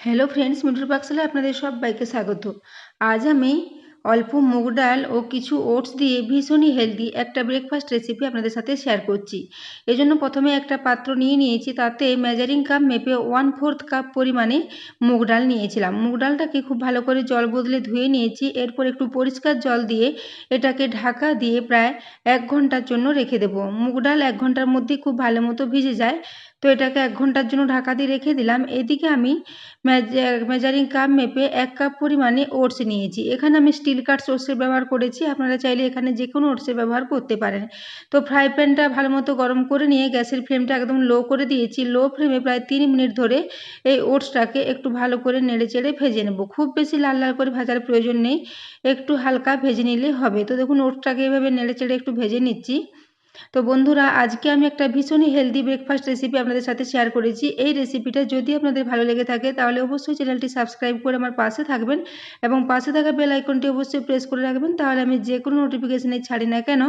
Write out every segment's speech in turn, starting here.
Hello friends, মিঠুর পাকশালায় আপনাদের সবাইকে স্বাগত। আজ আমি অল্প মুগ ডাল ও কিছু ওটস দিয়ে ভীষণই হেলদি একটা ব্রেকফাস্ট রেসিপি আপনাদের সাথে শেয়ার করছি। এজন্য প্রথমে একটা পাত্র নিয়ে নিয়েছি, তাতে মেজারিং কাপ মেপে 1/4 কাপ পরিমাণে মুগ ডাল নিয়েছিলাম। মুগ ডালটাকে খুব ভালো করে জল বদলে ধুয়ে নিয়েছি। এরপর একটু পরিষ্কার জল দিয়ে এটাকে ঢাকা দিয়ে প্রায় 1 ঘন্টার জন্য রেখে দেবো। মুগ ডাল 1 ঘন্টার মধ্যে খুব ভালো মতো ভিজে যায়, তো এটাকে 1 ঘন্টার জন্য ঢাকা দিয়ে রেখে দিলাম। এদিকে আমি মেজারিং কাপ মেপে 1 কাপ পরিমাণে ওটস নিয়েছি। এখানে আমি স্টিল কাট ওটসের ব্যবহার করেছি, আপনারা চাইলে এখানে যে কোনো ওটসের ব্যবহার করতে পারেন। তো ফ্রাই প্যানটা ভালো মতো গরম করে নিয়ে গ্যাসের ফ্লেমটা একদম লো করে দিয়েছি। লো ফ্লেমে প্রায় 3 মিনিট ধরে এই ওটসটাকে একটু ভালো করে নেড়ে চেড়ে ভেজে নেব। খুব বেশি লাল লাল করে ভাজার প্রয়োজন নেই, একটু হালকা ভেজে নিলেই হবে। তো দেখুন, ওটসটাকে এভাবে নেড়ে চেড়ে একটু ভেজে নিচ্ছি। তো বন্ধুরা, আজকে আমি একটা ভীষণই হেলদি ব্রেকফাস্ট রেসিপি আপনাদের সাথে শেয়ার করেছি। এই রেসিপিটা যদি আপনাদের ভালো লেগে থাকে তাহলে অবশ্যই চ্যানেলটি সাবস্ক্রাইব করে আমার পাশে থাকবেন এবং পাশে থাকা বেল আইকনটি অবশ্যই প্রেস করে রাখবেন, তাহলে আমি যে কোনো নোটিফিকেশানে ছাড়ি না কেন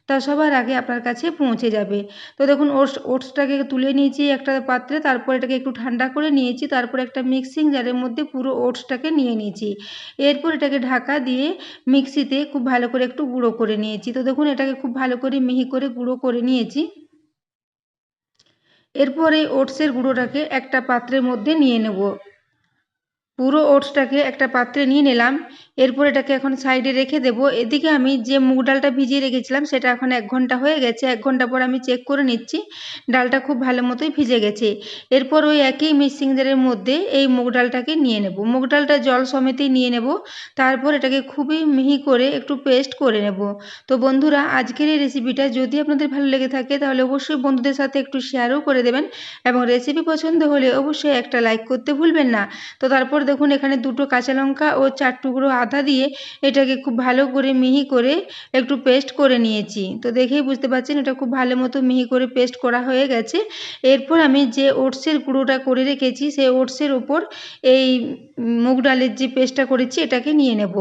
তা সবার আগে আপনার কাছে পৌঁছে যাবে। তো দেখুন, ওটসটাকে তুলে নিয়েছি একটা পাত্রে, তারপর এটাকে একটু ঠান্ডা করে নিয়েছি। তারপর একটা মিক্সিং জারের মধ্যে পুরো ওটসটাকে নিয়ে নিয়েছি। এরপর এটাকে ঢাকা দিয়ে মিক্সিতে খুব ভালো করে একটু গুঁড়ো করে নিয়েছি। তো দেখুন, এটাকে খুব ভালো করে মিহি করে গুঁড়ো করে নিয়েছি। এরপর এই ওটসের গুঁড়োটাকে একটা পাত্রের মধ্যে নিয়ে নেব। পুরো ওটসটাকে একটা পাত্রে নিয়ে নিলাম। এরপর এটাকে এখন সাইডে রেখে দেব। এদিকে আমি যে মুগ ডালটা ভিজিয়ে রেখেছিলাম সেটা এখন 1 ঘন্টা হয়ে গেছে। 1 ঘন্টা পর আমি চেক করে নিচ্ছি, ডালটা খুব ভালো মতোই ভিজে গেছে। এরপর ওই একই মিক্সিং জারের মধ্যে এই মুগ ডালটাকে নিয়ে নেব। মুগ ডালটা জল সমেতেই নিয়ে নেব। তারপর এটাকে খুবই মিহি করে একটু পেস্ট করে নেব। তো বন্ধুরা, আজকের এই রেসিপিটা যদি আপনাদের ভালো লেগে থাকে তাহলে অবশ্যই বন্ধুদের সাথে একটু শেয়ারও করে দেবেন এবং রেসিপি পছন্দ হলে অবশ্যই একটা লাইক করতে ভুলবেন না। তো তারপর দেখুন, এখানে 2টো কাঁচা লঙ্কা ও 4 টুকরো আদা দিয়ে এটাকে খুব ভালো করে মিহি করে একটু পেস্ট করে নিয়েছি। তো দেখেই বুঝতে পারছেন এটা খুব ভালো মতো মিহি করে পেস্ট করা হয়ে গেছে। এরপর আমি যে ওটসের গুঁড়োটা করে রেখেছি সেই ওটসের ওপর এই মুগ ডালের যে পেস্টটা করেছি এটাকে নিয়ে নেব।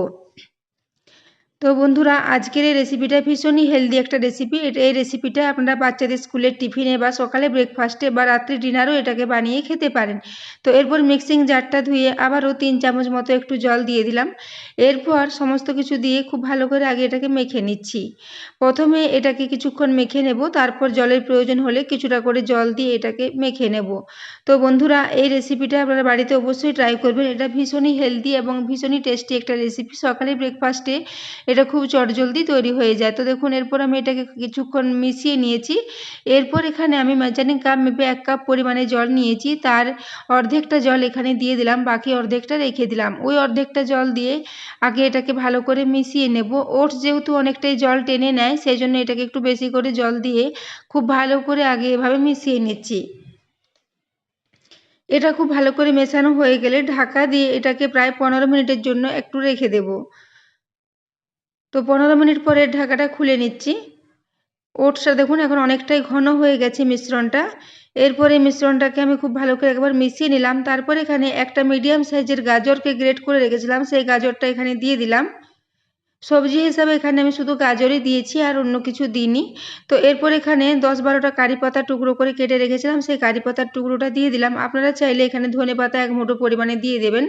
তো বন্ধুরা, আজকের এই রেসিপিটা ভীষণই হেলদি একটা রেসিপি। এই রেসিপিটা আপনারা বাচ্চাদের স্কুলের টিফিনে বা সকালে ব্রেকফাস্টে বা রাত্রি ডিনারও এটাকে বানিয়ে খেতে পারেন। তো এরপর মিক্সিং জারটা ধুয়ে আবারও 3 চামচ মতো একটু জল দিয়ে দিলাম। এরপর সমস্ত কিছু দিয়ে খুব ভালো করে আগে এটাকে মেখে নিচ্ছি। প্রথমে এটাকে কিছুক্ষণ মেখে নেব, তারপর জলের প্রয়োজন হলে কিছুটা করে জল দিয়ে এটাকে মেখে নেব। তো বন্ধুরা, এই রেসিপিটা আপনারা বাড়িতে অবশ্যই ট্রাই করবেন। এটা ভীষণই হেলদি এবং ভীষণই টেস্টি একটা রেসিপি। সকালে ব্রেকফাস্টে এটা খুব চটজলদি তৈরি হয়ে যায়। তো দেখুন, এরপর আমি এটাকে কিছুক্ষণ মিশিয়ে নিয়েছি। এরপর এখানে আমি মেজারিং কাপ মেপে 1 কাপ পরিমাণে জল নিয়েছি, তার অর্ধেকটা জল এখানে দিয়ে দিলাম, বাকি অর্ধেকটা রেখে দিলাম। ওই অর্ধেকটা জল দিয়ে আগে এটাকে ভালো করে মিশিয়ে নেব। ওটস যেহেতু অনেকটাই জল টেনে নেয়, সেই জন্য এটাকে একটু বেশি করে জল দিয়ে খুব ভালো করে আগে এভাবে মিশিয়ে নিচ্ছি। এটা খুব ভালো করে মেশানো হয়ে গেলে ঢাকা দিয়ে এটাকে প্রায় 15 মিনিটের জন্য একটু রেখে দেব। তো 15 মিনিট পরে ঢাকাটা খুলে নিচ্ছি। ওটসটা দেখুন এখন অনেকটাই ঘন হয়ে গেছে মিশ্রণটা। এরপরে মিশ্রণটাকে আমি খুব ভালো করে একবার মিশিয়ে নিলাম। তারপর এখানে একটা মিডিয়াম সাইজের গাজরকে গ্রেট করে রেখেছিলাম, সেই গাজরটা এখানে দিয়ে দিলাম। সবজি হিসাবে এখানে আমি শুধু গাজরই দিয়েছি, আর অন্য কিছু দিইনি। তো এরপর এখানে 10-12টা কারি পাতা টুকরো করে কেটে রেখেছিলাম, সেই কারি পাতার টুকরোটা দিয়ে দিলাম। আপনারা চাইলে এখানে ধনে পাতা 1 মুঠো পরিমাণে দিয়ে দেবেন।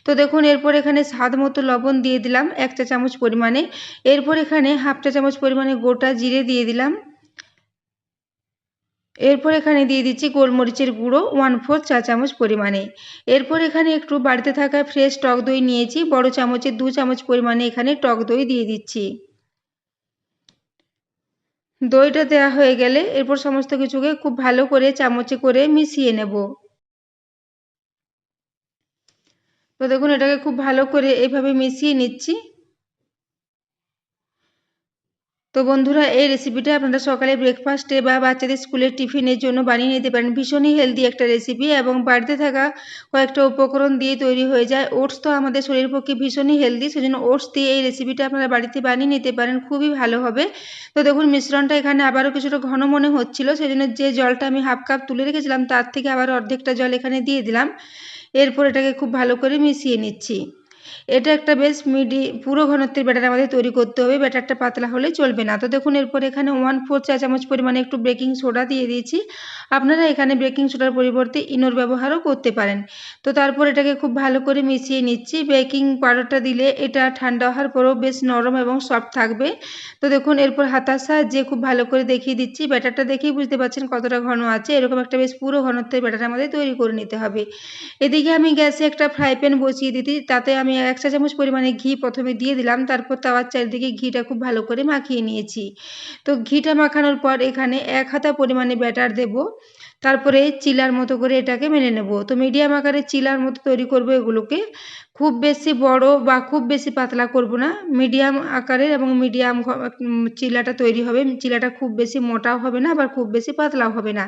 তো দেখুন, এরপর এখানে স্বাদ মতো লবণ দিয়ে দিলাম 1 চা চামচ পরিমাণে। এরপর এখানে 1/2 চা চামচ পরিমাণে গোটা জিরে দিয়ে দিলাম। এরপর এখানে দিয়ে দিচ্ছি গোলমরিচের গুঁড়ো 1/4 চা চামচ পরিমাণে। এরপর এখানে একটু বাড়িতে থাকা ফ্রেশ টক দই নিয়েছি, বড় চামচের 2 চামচ পরিমাণে এখানে টক দই দিয়ে দিচ্ছি। দইটা দেওয়া হয়ে গেলে এরপর সমস্ত কিছুকে খুব ভালো করে চামচে করে মিশিয়ে নেব। তো দেখুন, এটাকে খুব ভালো করে এইভাবে মিশিয়ে নিচ্ছি। তো বন্ধুরা, এই রেসিপিটা আপনারা সকালে ব্রেকফাস্টে বা বাচ্চাদের স্কুলের টিফিনের জন্য বানিয়ে নিতে পারেন। ভীষণই হেলদি একটা রেসিপি এবং বাড়িতে থাকা কয়েকটা উপকরণ দিয়ে তৈরি হয়ে যায়। ওটস তো আমাদের শরীরের পক্ষে ভীষণই হেলদি, সেজন্য ওটস দিয়ে এই রেসিপিটা আপনারা বাড়িতে বানিয়ে নিতে পারেন, খুবই ভালো হবে। তো দেখুন, মিশ্রণটা এখানে আবারও কিছুটা ঘন মনে হচ্ছিল, সেজন্য যে জলটা আমি 1/2 কাপ তুলে রেখেছিলাম তার থেকে আবার অর্ধেকটা জল এখানে দিয়ে দিলাম। এরপর এটাকে খুব ভালো করে মিশিয়ে নিচ্ছি। এটা একটা বেশ পুরো ঘনত্বের ব্যাটার আমাদের তৈরি করতে হবে, ব্যাটারটা পাতলা হলে চলবে না। তো দেখুন এরপর এখানে 1/4 চা চামচ পরিমাণে একটু বেকিং সোডা দিয়ে দিয়েছি। আপনারা এখানে বেকিং সোডার পরিবর্তে ইনোর ব্যবহারও করতে পারেন। তো তারপর এটাকে খুব ভালো করে মিশিয়ে নিচ্ছি। বেকিং পাউডারটা দিলে এটা ঠান্ডা হওয়ার পরেও বেশ নরম এবং সফট থাকবে। তো দেখুন এরপর হাতার সাহায্যে খুব ভালো করে দেখিয়ে দিচ্ছি। ব্যাটারটা দেখেই বুঝতে পারছেন কতটা ঘন আছে। এরকম একটা বেশ পুরো ঘনত্বের ব্যাটার আমাদের তৈরি করে নিতে হবে। এদিকে আমি গ্যাসে একটা ফ্রাই প্যান বসিয়ে দিতে, তাতে আমি 1 চা চামচ পরিমাণে ঘি প্রথমে দিয়ে দিলাম। তারপর তাওয়ার চারিদিকে ঘিটা খুব ভালো করে মাখিয়ে নিয়েছি। তো ঘিটা মাখানোর পর এখানে 1 হাতা পরিমাণে ব্যাটার দেব। তারপরে চিলার মতো করে এটাকে মেনে নেব। তো মিডিয়াম আকারের চিলার মতো তৈরি করব এগুলোকে। খুব বেশি বড় বা খুব বেশি পাতলা করব না, মিডিয়াম আকারের এবং মিডিয়াম চিলাটা তৈরি হবে। চিলাটা খুব বেশি মোটাও হবে না, আবার খুব বেশি পাতলাও হবে না।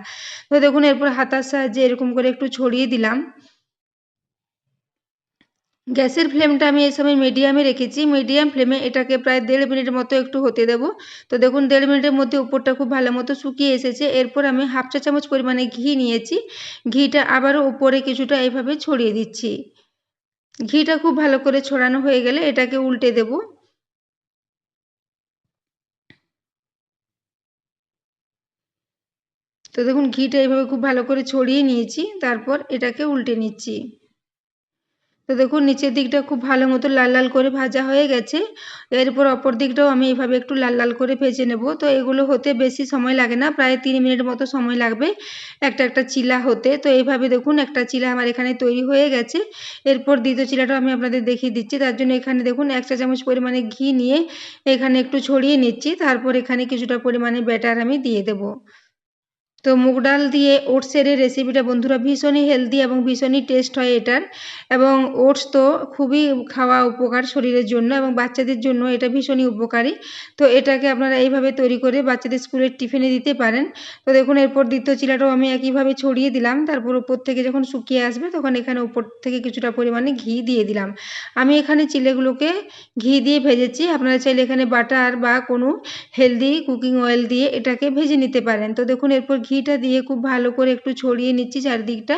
তো দেখুন এরপর হাতার সাহায্যে এরকম করে একটু ছড়িয়ে দিলাম। গ্যাসের ফ্লেমটা আমি এই সময় মিডিয়ামে রেখেছি। মিডিয়াম ফ্লেমে এটাকে প্রায় 1.5 মিনিট মতো একটু হতে দেব। তো দেখুন 1.5 মিনিটের মধ্যে উপরটা খুব ভালো মতো শুকিয়ে এসেছে। এরপর আমি 1/2 চা চামচ পরিমাণে ঘি নিয়েছি। ঘিটা আবারও উপরে কিছুটা এইভাবে ছড়িয়ে দিচ্ছি। ঘিটা খুব ভালো করে ছড়ানো হয়ে গেলে এটাকে উল্টে দেব। তো দেখুন ঘিটা এইভাবে খুব ভালো করে ছড়িয়ে নিয়েছি, তারপর এটাকে উল্টে নিচ্ছি। তো দেখুন নিচের দিকটা খুব ভালো মতো লাল লাল করে ভাজা হয়ে গেছে। এরপর অপর দিকটাও আমি এইভাবে একটু লাল লাল করে ভেজে নেব। তো এগুলো হতে বেশি সময় লাগে না, প্রায় 3 মিনিট মতো সময় লাগবে একটা একটা চিলা হতে। তো এইভাবে দেখুন একটা চিলা আমার এখানে তৈরি হয়ে গেছে। এরপর দ্বিতীয় চিলাটাও আমি আপনাদের দেখিয়ে দিচ্ছি। তার জন্য এখানে দেখুন 1 চা চামচ পরিমাণে ঘি নিয়ে এখানে একটু ছড়িয়ে নিচ্ছি। তারপর এখানে কিছুটা পরিমাণে ব্যাটার আমি দিয়ে দেব। তো মুগ ডাল দিয়ে ওটসের এই রেসিপিটা বন্ধুরা ভীষণই হেলদি এবং ভীষণই টেস্ট হয় এটার। এবং ওটস তো খুবই খাওয়া উপকার শরীরের জন্য, এবং বাচ্চাদের জন্য এটা ভীষণই উপকারী। তো এটাকে আপনারা এইভাবে তৈরি করে বাচ্চাদের স্কুলের টিফিনে দিতে পারেন। তো দেখুন এরপর দ্বিতীয় চিলাটাও আমি একইভাবে ছড়িয়ে দিলাম। তারপর উপর থেকে যখন শুকিয়ে আসবে তখন এখানে উপর থেকে কিছুটা পরিমাণে ঘি দিয়ে দিলাম। আমি এখানে চিলেগুলোকে ঘি দিয়ে ভেজেছি। আপনারা চাইলে এখানে বাটার বা কোনো হেলদি কুকিং অয়েল দিয়ে এটাকে ভেজে নিতে পারেন। তো দেখুন এরপর ঘিটা দিয়ে খুব ভালো করে একটু ছড়িয়ে নিচ্ছি চারদিকটা।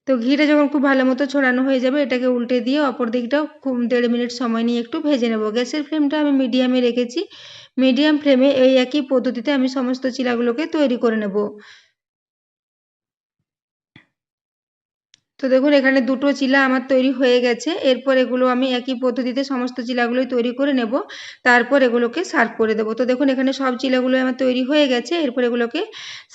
তো ঘিটা যখন খুব ভালো মতো ছড়ানো হয়ে যাবে এটাকে উল্টে দিয়ে অপর দিকটাও খুব 1.5 মিনিট সময় নিয়ে একটু ভেজে নেব। গ্যাসের ফ্লেমটা আমি মিডিয়ামে রেখেছি। মিডিয়াম ফ্লেমে এই একই পদ্ধতিতে আমি সমস্ত চিলাগুলোকে তৈরি করে নেব। তো দেখুন এখানে দুটো চিলা আমার তৈরি হয়ে গেছে। এরপর এগুলো আমি একই পদ্ধতিতে সমস্ত চিলাগুলোই তৈরি করে নেব। তারপর এগুলোকে সার্ভ করে দেবো। তো দেখুন এখানে সব চিলাগুলো আমার তৈরি হয়ে গেছে। এরপর এগুলোকে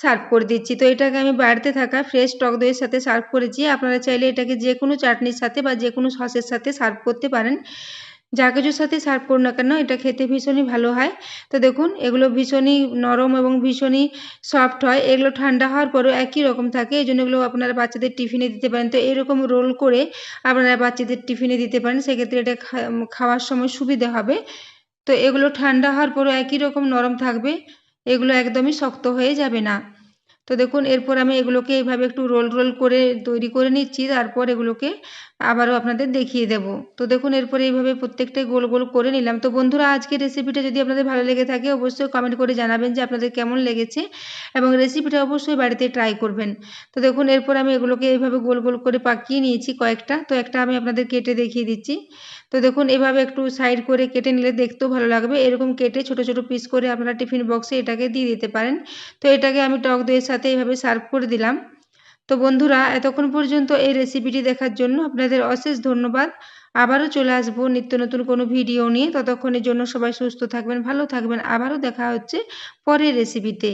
সার্ভ করে দিচ্ছি। তো এটাকে আমি বাড়িতে থাকা ফ্রেশ টক দইয়ের সাথে সার্ভ করেছি। আপনারা চাইলে এটাকে যে কোনো চাটনির সাথে বা যে কোনো সসের সাথে সার্ভ করতে পারেন। যা কিছুর সাথে সার্ভ করুন না কেন এটা খেতে ভীষণই ভালো হয়। তো দেখুন এগুলো ভীষণই নরম এবং ভীষণই সফট হয়। এগুলো ঠান্ডা হওয়ার পরেও একই রকম থাকে। এজন্য এগুলো আপনারা বাচ্চাদের টিফিনে দিতে পারেন। তো এরকম রোল করে আপনারা বাচ্চাদের টিফিনে দিতে পারেন। সেক্ষেত্রে এটা খাওয়ার সময় সুবিধা হবে। তো এগুলো ঠান্ডা হওয়ার পরেও একই রকম নরম থাকবে। এগুলো একদমই শক্ত হয়ে যাবে না। তো দেখুন এরপর আমি এগুলোকে এইভাবে একটু রোল রোল করে তৈরি করে নিচ্ছি। তারপর এগুলোকে আবারও আপনাদের দেখিয়ে দেব। তো দেখুন এরপরে এইভাবে প্রত্যেকটাই গোল গোল করে নিলাম। তো বন্ধুরা আজকের রেসিপিটা যদি আপনাদের ভালো লেগে থাকে অবশ্যই কমেন্ট করে জানাবেন যে আপনাদের কেমন লেগেছে, এবং রেসিপিটা অবশ্যই বাড়িতে ট্রাই করবেন। তো দেখুন এরপর আমি এগুলোকে এইভাবে গোল গোল করে পাকিয়ে নিয়েছি কয়েকটা। তো একটা আমি আপনাদের কেটে দেখিয়ে দিচ্ছি। তো দেখুন এভাবে একটু সাইড করে কেটে নিলে দেখতেও ভালো লাগবে। এরকম কেটে ছোট ছোট পিস করে আপনারা টিফিন বক্সে এটাকে দিয়ে দিতে পারেন। তো এটাকে আমি টক দইয়ের সাথে এইভাবে সার্ভ করে দিলাম। তো বন্ধুরা এতক্ষণ পর্যন্ত এই রেসিপিটি দেখার জন্য আপনাদের অশেষ ধন্যবাদ। আবারও চলে আসবো নিত্য নতুন কোনো ভিডিও নিয়ে। ততক্ষণের জন্য সবাই সুস্থ থাকবেন, ভালো থাকবেন। আবারও দেখা হচ্ছে পরের রেসিপিতে।